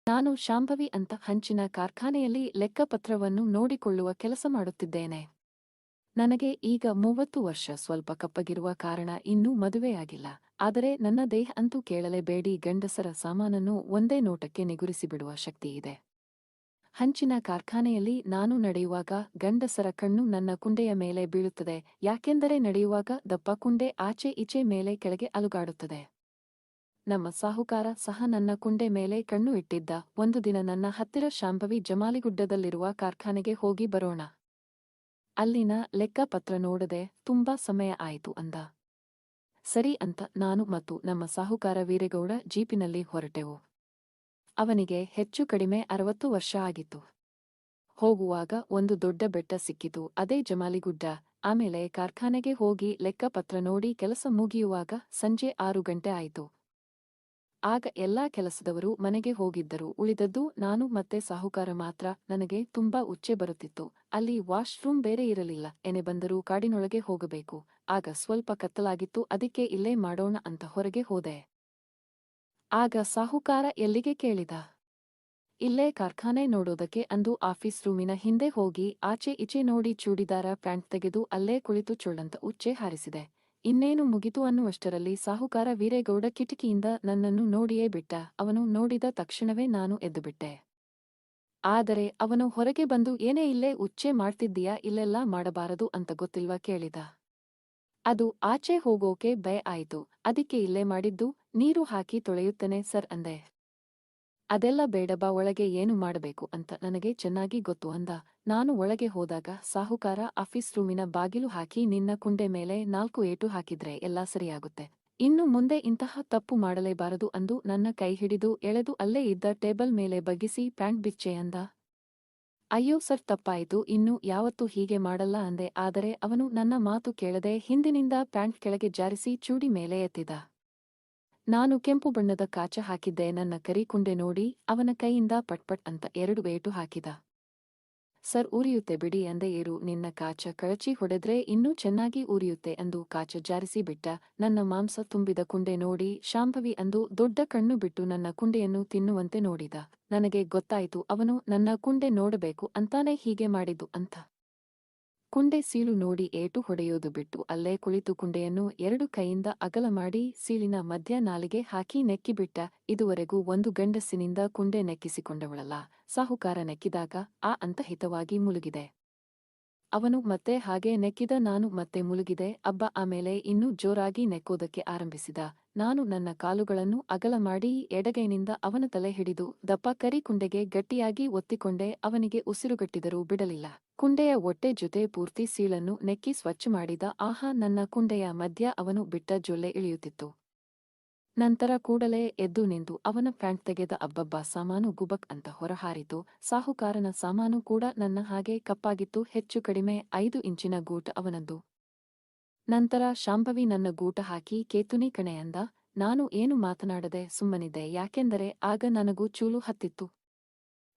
ನಾನು ಶಾಂಭವಿ ಅಂತ ಹಂಚಿನ ಕಾರ್ಖಾನೆಯಲ್ಲಿ ಲೆಕ್ಕಪತ್ರವನ್ನು ನೋಡಿಕೊಳ್ಳುವ ಕೆಲಸ ಮಾಡುತ್ತಿದ್ದೇನೆ. ನನಗೆ ಈಗ 30 ವರ್ಷ. ಸ್ವಲ್ಪ ಕಪ್ಪಗಿರುವ ಕಾರಣ ಇನ್ನೂ ಮದುವೆಯಾಗಿಲ್ಲ. ಆದರೆ ನನ್ನ ದೇಹ ಅಂತೂ ಕೇಳಲೇಬೇಡಿ. ಗಂಡಸರ ಸಾಮಾನನ್ನು ಒಂದೇ ನೋಟಕ್ಕೆ ನಿಗುರಿಸಿಬಿಡುವ ಶಕ್ತಿಯಿದೆ. ಹಂಚಿನ ಕಾರ್ಖಾನೆಯಲ್ಲಿ ನಾನು ನಡೆಯುವಾಗ ಗಂಡಸರ ಕಣ್ಣು ನನ್ನ ಕುಂಡೆಯ ಮೇಲೆ ಬೀಳುತ್ತದೆ. ಯಾಕೆಂದರೆ ನಡೆಯುವಾಗ ದಪ್ಪ ಕುಂಡೆ ಆಚೆ ಈಚೆ ಮೇಲೆ ಕೆಳಗೆ ಅಲುಗಾಡುತ್ತದೆ. ನಮ್ಮ ಸಾಹುಕಾರ ಸಹ ನನ್ನ ಕುಂಡೆ ಮೇಲೆ ಕಣ್ಣು ಇಟ್ಟಿದ್ದ. ಒಂದು ದಿನ ನನ್ನ ಹತ್ತಿರ ಶಾಂಭವಿ ಜಮಾಲಿಗುಡ್ಡದಲ್ಲಿರುವ ಕಾರ್ಖಾನೆಗೆ ಹೋಗಿ ಬರೋಣ. ಅಲ್ಲಿನ ಲೆಕ್ಕಪತ್ರ ನೋಡದೆ ತುಂಬಾ ಸಮಯ ಆಯಿತು ಅಂದ. ಸರಿ ಅಂತ ನಾನು ಮತ್ತು ನಮ್ಮ ಸಾಹುಕಾರ ವೀರೇಗೌಡ ಜೀಪಿನಲ್ಲಿ ಹೊರಟೆವು. ಅವನಿಗೆ ಹೆಚ್ಚು ಕಡಿಮೆ 60 ವರ್ಷ ಆಗಿತ್ತು. ಹೋಗುವಾಗ ಒಂದು ದೊಡ್ಡ ಬೆಟ್ಟ ಸಿಕ್ಕಿತು, ಅದೇ ಜಮಾಲಿಗುಡ್ಡ. ಆಮೇಲೆ ಕಾರ್ಖಾನೆಗೆ ಹೋಗಿ ಲೆಕ್ಕಪತ್ರ ನೋಡಿ ಕೆಲಸ ಮುಗಿಯುವಾಗ ಸಂಜೆ 6 ಗಂಟೆ ಆಯಿತು. ಆಗ ಎಲ್ಲಾ ಕೆಲಸದವರು ಮನೆಗೆ ಹೋಗಿದ್ದರು. ಉಳಿದದ್ದು ನಾನು ಮತ್ತೆ ಸಾಹುಕಾರ ಮಾತ್ರ. ನನಗೆ ತುಂಬಾ ಉಚ್ಚೆ ಬರುತ್ತಿತ್ತು. ಅಲ್ಲಿ ವಾಶ್ರೂಮ್ ಬೇರೆ ಇರಲಿಲ್ಲ. ಏನೇ ಬಂದರೂ ಕಾಡಿನೊಳಗೆ ಹೋಗಬೇಕು. ಆಗ ಸ್ವಲ್ಪ ಕತ್ತಲಾಗಿತ್ತು. ಅದಕ್ಕೆ ಇಲ್ಲೇ ಮಾಡೋಣ ಅಂತ ಹೊರಗೆ ಹೋದೆ. ಆಗ ಸಾಹುಕಾರ ಎಲ್ಲಿಗೆ ಕೇಳಿದ. ಇಲ್ಲೇ ಕಾರ್ಖಾನೆ ನೋಡೋದಕ್ಕೆ ಅಂದು ಆಫೀಸ್ ರೂಮಿನ ಹಿಂದೆ ಹೋಗಿ ಆಚೆ ಈಚೆ ನೋಡಿ ಚೂಡಿದಾರ ಪ್ಯಾಂಟ್ ತೆಗೆದು ಅಲ್ಲೇ ಕುಳಿತು ಚೊಳ್ಳಂತ ಉಚ್ಚೆ ಹಾರಿಸಿದೆ. ಇನ್ನೇನು ಮುಗಿತು ಅನ್ನುವಷ್ಟರಲ್ಲಿ ಸಾಹುಕಾರ ವೀರೇಗೌಡ ಕಿಟಕಿಯಿಂದ ನನ್ನನ್ನು ನೋಡಿಯೇ ಬಿಟ್ಟ. ಅವನು ನೋಡಿದ ತಕ್ಷಣವೇ ನಾನು ಎದ್ದುಬಿಟ್ಟೆ. ಆದರೆ ಅವನು ಹೊರಗೆ ಬಂದು ಏನೇ ಇಲ್ಲೇ ಉಚ್ಚೆ ಮಾಡ್ತಿದ್ದೀಯಾ, ಇಲ್ಲೆಲ್ಲ ಮಾಡಬಾರದು ಅಂತ ಗೊತ್ತಿಲ್ವಾ ಕೇಳಿದ. ಅದು ಆಚೆ ಹೋಗೋಕೆ ಭಯ ಆಯಿತು. ಅದಕ್ಕೆ ಇಲ್ಲೇ ಮಾಡಿದ್ದು. ನೀರು ಹಾಕಿ ತೊಳೆಯುತ್ತೇನೆ ಸರ್ ಅಂದೆ. ಅದೆಲ್ಲ ಬೇಡ ಬಾ, ಒಳಗೆ ಏನು ಮಾಡಬೇಕು ಅಂತ ನನಗೆ ಚೆನ್ನಾಗಿ ಗೊತ್ತು ಅಂದ. ನಾನು ಒಳಗೆ ಹೋದಾಗ ಸಾಹುಕಾರ ಆಫೀಸ್ ರೂಮಿನ ಬಾಗಿಲು ಹಾಕಿ ನಿನ್ನ ಕುಂಡೆ ಮೇಲೆ 4 ಏಟು ಹಾಕಿದ್ರೆ ಎಲ್ಲ ಸರಿಯಾಗುತ್ತೆ. ಇನ್ನು ಮುಂದೆ ಇಂತಹ ತಪ್ಪು ಮಾಡಲೇಬಾರದು ಅಂದು ನನ್ನ ಕೈ ಹಿಡಿದು ಎಳೆದು ಅಲ್ಲೇ ಇದ್ದ ಟೇಬಲ್ ಮೇಲೆ ಬಗ್ಗಿಸಿ ಪ್ಯಾಂಟ್ ಬಿಚ್ಚೆ ಅಂದ. ಅಯ್ಯೋ ಸರ್, ತಪ್ಪಾಯಿತು, ಇನ್ನು ಯಾವತ್ತೂ ಹೀಗೆ ಮಾಡಲ್ಲ ಅಂದೆ. ಆದರೆ ಅವನು ನನ್ನ ಮಾತು ಕೇಳದೆ ಹಿಂದಿನಿಂದ ಪ್ಯಾಂಟ್ ಕೆಳಗೆ ಜಾರಿಸಿ ಚೂಡಿ ಮೇಲೆ ಎತ್ತಿದ. ನಾನು ಕೆಂಪು ಬಣ್ಣದ ಕಾಚ ಹಾಕಿದ್ದೆ. ನನ್ನ ಕರಿ ಕುಂಡೆ ನೋಡಿ ಅವನ ಕೈಯಿಂದ ಪಟ್ಪಟ್ ಅಂತ 2 ಏಟು ಹಾಕಿದ. ಸರ್, ಉರಿಯುತ್ತೆ ಬಿಡಿ ಅಂದೆ. ಏರು, ನಿನ್ನ ಕಾಚ ಕಳಚಿ ಹೊಡೆದ್ರೆ ಇನ್ನೂ ಚೆನ್ನಾಗಿ ಉರಿಯುತ್ತೆ ಅಂದು ಕಾಚ ಜಾರಿಸಿ ಬಿಟ್ಟ. ನನ್ನ ಮಾಂಸ ತುಂಬಿದ ಕುಂಡೆ ನೋಡಿ ಶಾಂಭವಿ ಅಂದು ದೊಡ್ಡ ಕಣ್ಣು ಬಿಟ್ಟು ನನ್ನ ಕುಂಡೆಯನ್ನು ತಿನ್ನುವಂತೆ ನೋಡಿದ. ನನಗೆ ಗೊತ್ತಾಯಿತು ಅವನು ನನ್ನ ಕುಂಡೆ ನೋಡಬೇಕು ಅಂತಾನೆ ಹೀಗೆ ಮಾಡಿದ್ದು ಅಂತ. ಕುಂಡೆ ಸೀಳು ನೋಡಿ ಏಟು ಹೊಡೆಯೋದು ಬಿಟ್ಟು ಅಲ್ಲೇ ಕುಳಿತು ಕುಂಡೆಯನ್ನು 2 ಕೈಯಿಂದ ಅಗಲ ಮಾಡಿ ಸೀಳಿನ ಮಧ್ಯ ನಾಲಿಗೆ ಹಾಕಿ ನೆಕ್ಕಿಬಿಟ್ಟ. ಇದುವರೆಗೂ ಒಂದು ಗಂಡಸಿನಿಂದ ಕುಂಡೆ ನೆಕ್ಕಿಸಿಕೊಂಡವಳಲ್ಲ. ಸಾಹುಕಾರ ನೆಕ್ಕಿದಾಗ ಆ ಅಂತ ಹಿತವಾಗಿ ಮುಳುಗಿದೆ. ಅವನು ಮತ್ತೆ ಹಾಗೆ ನೆಕ್ಕಿದ. ನಾನು ಮತ್ತೆ ಮುಳುಗಿದೆ. ಅಬ್ಬ. ಆಮೇಲೆ ಇನ್ನೂ ಜೋರಾಗಿ ನೆಕ್ಕೋದಕ್ಕೆ ಆರಂಭಿಸಿದ. ನಾನು ನನ್ನ ಕಾಲುಗಳನ್ನು ಅಗಲ ಮಾಡಿ ಎಡಗೈನಿಂದ ಅವನ ತಲೆ ಹಿಡಿದು ದಪ್ಪ ಕರಿ ಕುಂಡೆಗೆ ಗಟ್ಟಿಯಾಗಿ ಒತ್ತಿಕೊಂಡೆ. ಅವನಿಗೆ ಉಸಿರುಗಟ್ಟಿದರೂ ಬಿಡಲಿಲ್ಲ. ಕುಂಡೆಯ ಹೊಟ್ಟೆ ಜೊತೆ ಪೂರ್ತಿ ಸೀಳನ್ನು ನೆಕ್ಕಿ ಸ್ವಚ್ಛ ಮಾಡಿದ. ಆಹಾ, ನನ್ನ ಕುಂಡೆಯ ಮಧ್ಯ ಅವನು ಬಿಟ್ಟ ಜೊಲ್ಲೆ ಇಳಿಯುತ್ತಿತ್ತು. ನಂತರ ಕೂಡಲೇ ಎದ್ದು ನಿಂತು ಅವನ ಪ್ಯಾಂಟ್ ತೆಗೆದ. ಅಬ್ಬಬ್ಬಾ, ಸಾಮಾನು ಗುಬಕ್ ಅಂತ ಹೊರಹಾರಿತು. ಸಾಹುಕಾರನ ಸಾಮಾನು ಕೂಡ ನನ್ನ ಹಾಗೆ ಕಪ್ಪಾಗಿತ್ತು. ಹೆಚ್ಚು ಕಡಿಮೆ 5 ಇಂಚಿನ ಗೂಟ ಅವನದ್ದು. ನಂತರ ಶಾಂಭವಿ ನನ್ನ ಗೂಟ ಹಾಕಿ ಕೇತುನಿ ಕಣೆ ಅಂದ. ನಾನು ಏನು ಮಾತನಾಡದೆ ಸುಮ್ಮನಿದ್ದೆ. ಯಾಕೆಂದರೆ ಆಗ ನನಗೂ ಚೂಲು ಹತ್ತಿತ್ತು.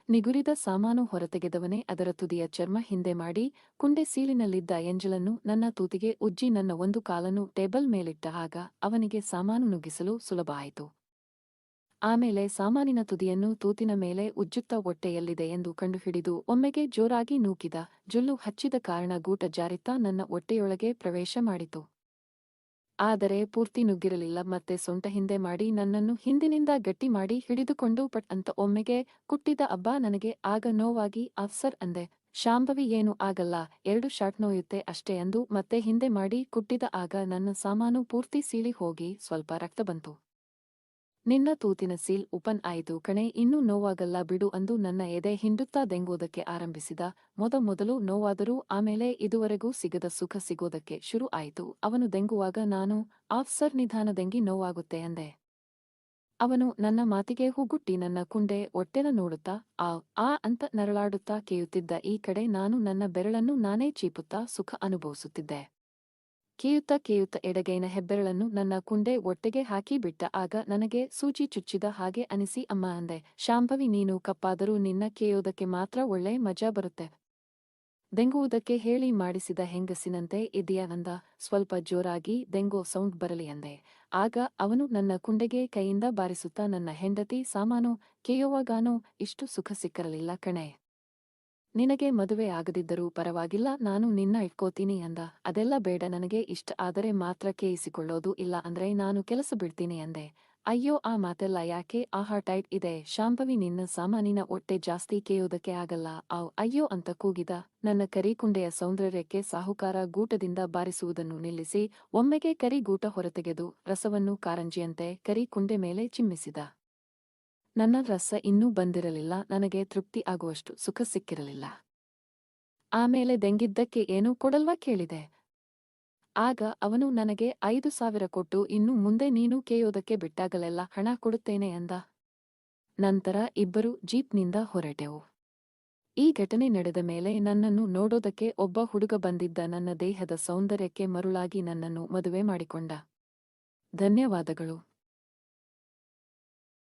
ನಿಗುರಿದ ಸಾಮಾನು ಹೊರತೆಗೆದವನೇ ಅದರ ತುದಿಯ ಚರ್ಮ ಹಿಂದೆ ಮಾಡಿ ಕುಂಡೆ ಸೀಳಿನಲ್ಲಿದ್ದ ಎಂಜಲನ್ನು ನನ್ನ ತೂತಿಗೆ ಉಜ್ಜಿ ನನ್ನ ಒಂದು ಕಾಲನ್ನು ಟೇಬಲ್ ಮೇಲಿಟ್ಟ. ಆಗ ಅವನಿಗೆ ಸಾಮಾನು ನುಗ್ಗಿಸಲು ಸುಲಭ ಆಯಿತು. ಆಮೇಲೆ ಸಾಮಾನಿನ ತುದಿಯನ್ನು ತೂತಿನ ಮೇಲೆ ಉಜ್ಜುತ್ತಾ ಹೊಟ್ಟೆಯಲ್ಲಿದೆ ಎಂದು ಕಂಡುಹಿಡಿದು ಒಮ್ಮೆಗೆ ಜೋರಾಗಿ ನೂಕಿದ. ಜೊಲ್ಲು ಹಚ್ಚಿದ ಕಾರಣ ಗೂಟ ಜಾರಿತ್ತಾ ನನ್ನ ಹೊಟ್ಟೆಯೊಳಗೆ ಪ್ರವೇಶ ಮಾಡಿತು. ಆದರೆ ಪೂರ್ತಿ ನುಗ್ಗಿರಲಿಲ್ಲ. ಮತ್ತೆ ಸೊಂಟ ಹಿಂದೆ ಮಾಡಿ ನನ್ನನ್ನು ಹಿಂದಿನಿಂದ ಗಟ್ಟಿ ಮಾಡಿ ಹಿಡಿದುಕೊಂಡು ಪಟ್ ಅಂತ ಒಮ್ಮೆಗೆ ಕುಟ್ಟಿದ. ಅಬ್ಬಾ, ನನಗೆ ಆಗ ನೋವಾಗಿ ಸರ್ ಅಂದೆ. ಶಾಂಭವಿ, ಏನು ಆಗಲ್ಲ, 2 ಶಾಟ್ ನೋಯುತ್ತೆ ಅಷ್ಟೇ ಅಂದು ಮತ್ತೆ ಹಿಂದೆ ಮಾಡಿ ಕುಟ್ಟಿದ. ಆಗ ನನ್ನ ಸಾಮಾನು ಪೂರ್ತಿ ಸೀಳಿ ಹೋಗಿ ಸ್ವಲ್ಪ ರಕ್ತ ಬಂತು. ನಿನ್ನ ತೂತಿನ ಸೀಲ್ ಓಪನ್ ಆಯಿತು ಕಣೆ, ಇನ್ನೂ ನೋವಾಗಲ್ಲ ಬಿಡು ಅಂದು ನನ್ನ ಎದೆ ಹಿಂಡುತ್ತಾ ದೆಂಗೋದಕ್ಕೆ ಆರಂಭಿಸಿದ. ಮೊದಲು ನೋವಾದರೂ ಆಮೇಲೆ ಇದುವರೆಗೂ ಸಿಗದ ಸುಖ ಸಿಗೋದಕ್ಕೆ ಶುರು ಆಯಿತು. ಅವನು ದೆಂಗುವಾಗ ನಾನು ಸರ್, ನಿಧಾನ ದೆಂಗಿ ನೋವಾಗುತ್ತೆ ಅಂದೆ. ಅವನು ನನ್ನ ಮಾತಿಗೆ ಹುಗುಟ್ಟಿ ನನ್ನ ಕುಂಡೆ ಹೊಟ್ಟೆನ ನೋಡುತ್ತಾ ಆ ಅಂತ ನರಳಾಡುತ್ತಾ ಕೇಯುತ್ತಿದ್ದ. ಈ ಕಡೆ ನಾನು ನನ್ನ ಬೆರಳನ್ನು ನಾನೇ ಚೀಪುತ್ತಾ ಸುಖ ಅನುಭವಿಸುತ್ತಿದ್ದೆ. ಕೇಯುತ್ತ ಎಡಗೈನ ಹೆಬ್ಬೆರಳನ್ನು ನನ್ನ ಕುಂಡೆ ಹೊಟ್ಟೆಗೆ ಹಾಕಿ ಬಿಟ್ಟ. ಆಗ ನನಗೆ ಸೂಜಿ ಚುಚ್ಚಿದ ಹಾಗೆ ಅನಿಸಿ ಅಮ್ಮ ಅಂದೆ. ಶಾಂಭವಿ, ನೀನು ಕಪ್ಪಾದರೂ ನಿನ್ನ ಕೇಯೋದಕ್ಕೆ ಮಾತ್ರ ಒಳ್ಳೆ ಮಜಾ ಬರುತ್ತೆ. ದೆಂಗುವುದಕ್ಕೆ ಹೇಳಿ ಮಾಡಿಸಿದ ಹೆಂಗಸಿನಂತೆ ಇದೆಯಾ ಅಂದ. ಸ್ವಲ್ಪ ಜೋರಾಗಿ ದೆಂಗೋ ಸೌಂಡ್ ಬರಲಿ ಅಂದೆ. ಆಗ ಅವನು ನನ್ನ ಕುಂಡೆಗೆ ಕೈಯಿಂದ ಬಾರಿಸುತ್ತಾ, ನನ್ನ ಹೆಂಡತಿ ಸಾಮಾನು ಕೇಯುವಾಗಾನೂ ಇಷ್ಟು ಸುಖ ಸಿಕ್ಕಿರಲಿಲ್ಲ ಕಣೆ. ನಿನಗೆ ಮದುವೆ ಆಗದಿದ್ದರೂ ಪರವಾಗಿಲ್ಲ, ನಾನು ನಿನ್ನ ಇಟ್ಕೋತೀನಿ ಅಂದ. ಅದೆಲ್ಲ ಬೇಡ, ನನಗೆ ಇಷ್ಟ ಆದರೆ ಮಾತ್ರ ಕೇಯಿಸಿಕೊಳ್ಳೋದು, ಇಲ್ಲ ಅಂದ್ರೆ ನಾನು ಕೆಲಸ ಬಿಡ್ತೀನಿ ಅಂದೆ. ಅಯ್ಯೋ ಆ ಮಾತೆಲ್ಲ ಯಾಕೆ, ಆಹಾ ಟೈಟ್ ಇದೆ ಶಾಂಭವಿ, ನಿನ್ನ ಸಾಮಾನಿನ ಹೊಟ್ಟೆ ಜಾಸ್ತಿ ಕೇಯೋದಕ್ಕೆ ಆಗಲ್ಲ ಅಯ್ಯೋ ಅಂತ ಕೂಗಿದ. ನನ್ನ ಕರಿಕುಂಡೆಯ ಸೌಂದರ್ಯಕ್ಕೆ ಸಾಹುಕಾರ ಗೂಟದಿಂದ ಬಾರಿಸುವುದನ್ನು ನಿಲ್ಲಿಸಿ ಒಮ್ಮೆಗೆ ಕರಿ ಗೂಟ ಹೊರತೆಗೆದು ರಸವನ್ನು ಕಾರಂಜಿಯಂತೆ ಕರಿ ಕುಂಡೆ ಮೇಲೆ ಚಿಮ್ಮಿಸಿದ. ನನ್ನ ರಸ ಇನ್ನೂ ಬಂದಿರಲಿಲ್ಲ, ನನಗೆ ತೃಪ್ತಿ ಆಗುವಷ್ಟು ಸುಖ ಸಿಕ್ಕಿರಲಿಲ್ಲ. ಆಮೇಲೆ ದೆಂಗಿದ್ದಕ್ಕೆ ಏನೂ ಕೊಡಲ್ವಾ ಕೇಳಿದೆ. ಆಗ ಅವನು ನನಗೆ 5,000 ಕೊಟ್ಟು ಇನ್ನು ಮುಂದೆ ನೀನು ಕೇಯೋದಕ್ಕೆ ಬಿಟ್ಟಾಗಲೆಲ್ಲ ಹಣ ಕೊಡುತ್ತೇನೆ ಅಂದ. ನಂತರ ಇಬ್ಬರು ಜೀಪ್ನಿಂದ ಹೊರಟೆವು. ಈ ಘಟನೆ ನಡೆದ ಮೇಲೆ ನನ್ನನ್ನು ನೋಡೋದಕ್ಕೆ ಒಬ್ಬ ಹುಡುಗ ಬಂದಿದ್ದ. ನನ್ನ ದೇಹದ ಸೌಂದರ್ಯಕ್ಕೆ ಮರುಳಾಗಿ ನನ್ನನ್ನು ಮದುವೆ ಮಾಡಿಕೊಂಡ. ಧನ್ಯವಾದಗಳು.